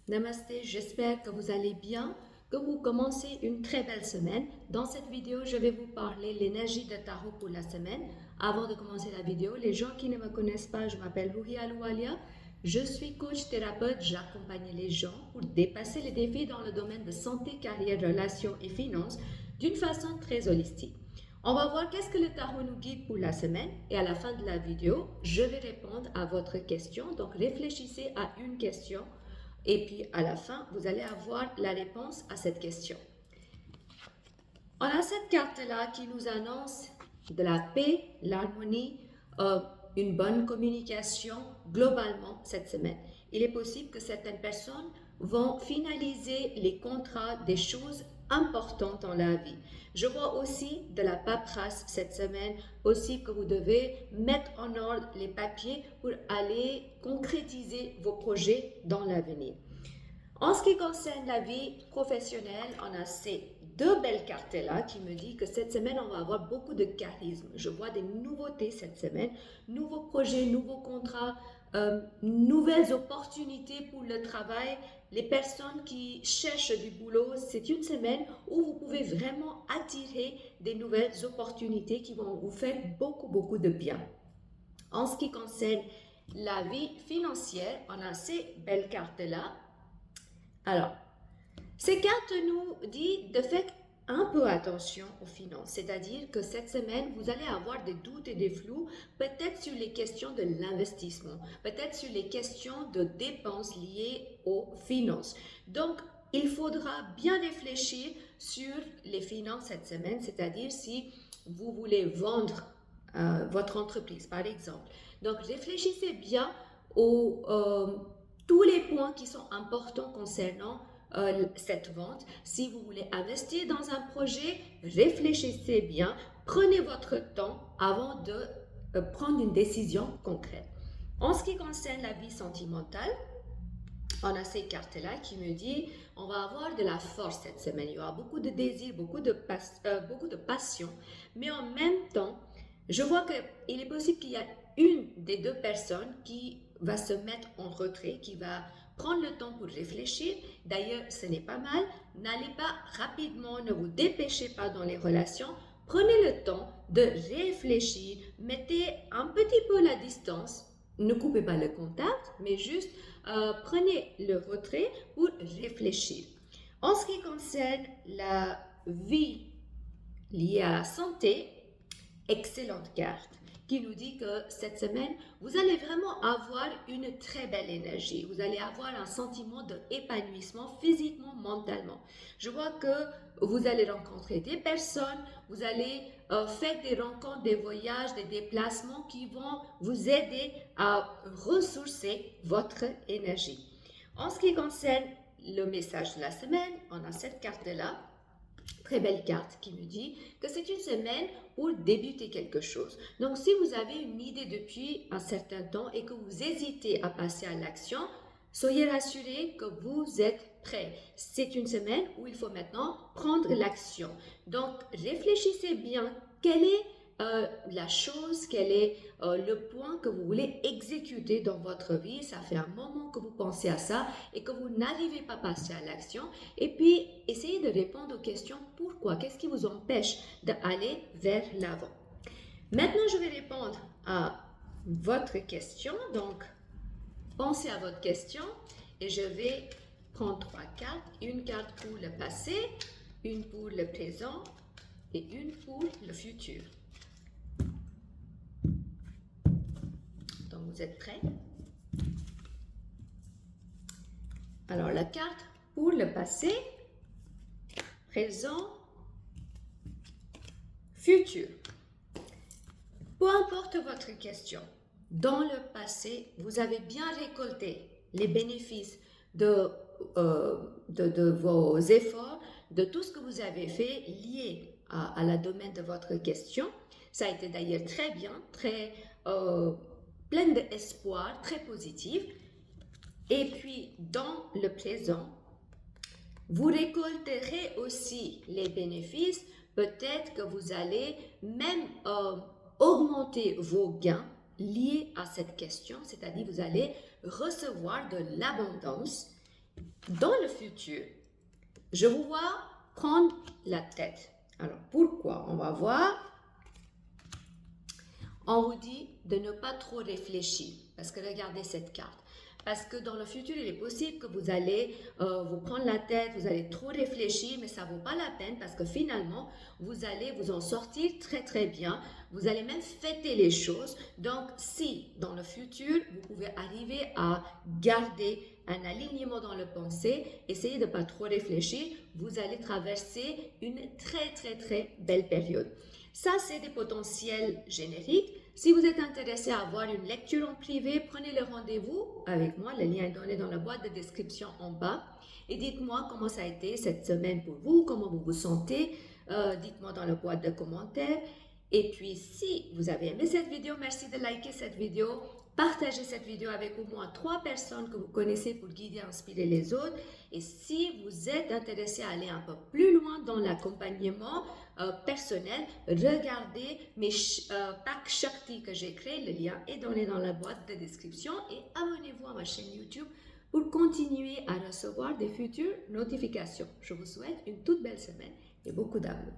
Namasté, j'espère que vous allez bien, que vous commencez une très belle semaine. Dans cette vidéo, je vais vous parler de l'énergie de tarot pour la semaine. Avant de commencer la vidéo, les gens qui ne me connaissent pas, je m'appelle Louria Aloualia. Je suis coach thérapeute, j'accompagne les gens pour dépasser les défis dans le domaine de santé, carrière, relations et finances d'une façon très holistique. On va voir qu'est-ce que le tarot nous guide pour la semaine et à la fin de la vidéo, je vais répondre à votre question. Donc réfléchissez à une question et puis à la fin, vous allez avoir la réponse à cette question. On a cette carte-là qui nous annonce de la paix, l'harmonie, une bonne communication globalement cette semaine. Il est possible que certaines personnes vont finaliser les contrats des choses importantes dans la vie. Je vois aussi de la paperasse cette semaine, aussi que vous devez mettre en ordre les papiers pour aller concrétiser vos projets dans l'avenir. En ce qui concerne la vie professionnelle, on a ces deux belles cartes-là qui me disent que cette semaine, on va avoir beaucoup de charisme. Je vois des nouveautés cette semaine, nouveaux projets, nouveaux contrats, nouvelles opportunités pour le travail. Les personnes qui cherchent du boulot, c'est une semaine où vous pouvez vraiment attirer des nouvelles opportunités qui vont vous faire beaucoup de bien. En ce qui concerne la vie financière, on a ces belles cartes-là. Alors, ces cartes nous disent de faire un peu attention aux finances, c'est-à-dire que cette semaine, vous allez avoir des doutes et des flous, peut-être sur les questions de l'investissement, peut-être sur les questions de dépenses liées aux finances. Donc, il faudra bien réfléchir sur les finances cette semaine, c'est-à-dire si vous voulez vendre votre entreprise, par exemple. Donc, réfléchissez bien aux tous les points qui sont importants concernant cette vente. Si vous voulez investir dans un projet, réfléchissez bien, prenez votre temps avant de prendre une décision concrète. En ce qui concerne la vie sentimentale, on a ces cartes-là qui me disent on va avoir de la force cette semaine. Il y aura beaucoup de désirs, beaucoup de passion, mais en même temps, je vois qu'il est possible qu'il y a une des deux personnes qui va se mettre en retrait, qui va prendre le temps pour réfléchir. D'ailleurs, ce n'est pas mal. N'allez pas rapidement, ne vous dépêchez pas dans les relations. Prenez le temps de réfléchir, mettez un petit peu la distance. Ne coupez pas le contact, mais juste prenez le retrait pour réfléchir. En ce qui concerne la vie liée à la santé, excellente carte qui nous dit que cette semaine, vous allez vraiment avoir une très belle énergie. Vous allez avoir un sentiment d'épanouissement physiquement, mentalement. Je vois que vous allez rencontrer des personnes, vous allez faire des rencontres, des voyages, des déplacements qui vont vous aider à ressourcer votre énergie. En ce qui concerne le message de la semaine, on a cette carte-là. Très belle carte qui me dit que c'est une semaine pour débuter quelque chose. Donc, si vous avez une idée depuis un certain temps et que vous hésitez à passer à l'action, soyez rassurés que vous êtes prêts. C'est une semaine où il faut maintenant prendre l'action. Donc, réfléchissez bien quelle est la chose, quel est le point que vous voulez exécuter dans votre vie. Ça fait un moment que vous pensez à ça et que vous n'arrivez pas à passer à l'action. Et puis, essayez de répondre aux questions pourquoi, qu'est-ce qui vous empêche d'aller vers l'avant. Maintenant, je vais répondre à votre question. Donc, pensez à votre question et je vais prendre 3 cartes. Une carte pour le passé, une pour le présent et une pour le futur. Donc, vous êtes prêts? Alors, la carte pour le passé, présent, futur. Peu importe votre question, dans le passé, vous avez bien récolté les bénéfices de vos efforts, de tout ce que vous avez fait lié à la domaine de votre question. Ça a été d'ailleurs très bien, très plein d'espoir, très positif. Et puis, dans le présent, vous récolterez aussi les bénéfices. Peut-être que vous allez même augmenter vos gains liés à cette question, c'est-à-dire vous allez recevoir de l'abondance. dans le futur, je vous vois prendre la tête. Alors, pourquoi? On va voir. On vous dit de ne pas trop réfléchir, parce que regardez cette carte. Parce que dans le futur, il est possible que vous allez vous prendre la tête, vous allez trop réfléchir, mais ça ne vaut pas la peine parce que finalement, vous allez vous en sortir très très bien. Vous allez même fêter les choses. Donc, si dans le futur, vous pouvez arriver à garder un alignement dans le pensée, essayez de ne pas trop réfléchir, vous allez traverser une très très très belle période. Ça, c'est des potentiels génériques. Si vous êtes intéressé à avoir une lecture en privé, prenez le rendez-vous avec moi. Le lien est donné dans la boîte de description en bas. Et dites-moi comment ça a été cette semaine pour vous, comment vous vous sentez. Dites-moi dans la boîte de commentaires. Et puis, si vous avez aimé cette vidéo, merci de liker cette vidéo. Partagez cette vidéo avec au moins 3 personnes que vous connaissez pour guider et inspirer les autres. Et si vous êtes intéressé à aller un peu plus loin dans l'accompagnement personnel, regardez mes packs Shakti que j'ai créés. Le lien est donné dans la boîte de description. Et abonnez-vous à ma chaîne YouTube pour continuer à recevoir des futures notifications. Je vous souhaite une toute belle semaine et beaucoup d'amour.